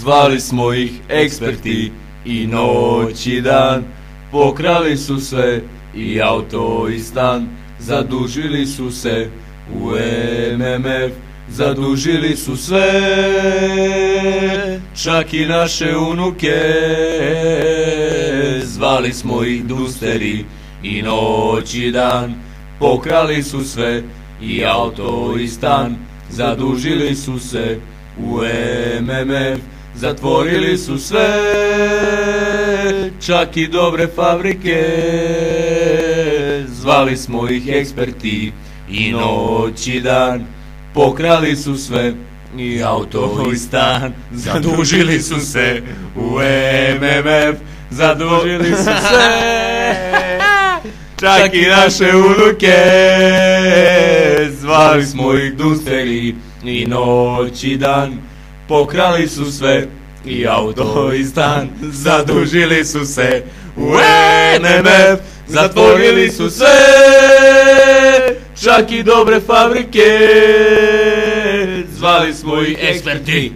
Zvali smo ih eksperti i noć i dan, pokrali su sve i auto i stan, zadužili su se u MMF, zadužili su sve, čak i naše unuke. Zvali smo ih dusteri i noć i dan, pokrali su sve i auto i stan, zadužili su se u MMF, zatvorili su sve, čak i dobre fabrike. Zvali smo ih eksperti i noć i dan, pokrali su sve i auto i stan, zadužili su se u MMF, zadužili su se, čak i naše unuke. Zvali smo ih dusteri i noć i dan, pokrali su sve i auto i stan, zadužili su se u MMF, zatvorili su sve, čak i dobre fabrike. Zvali smo ih eksperti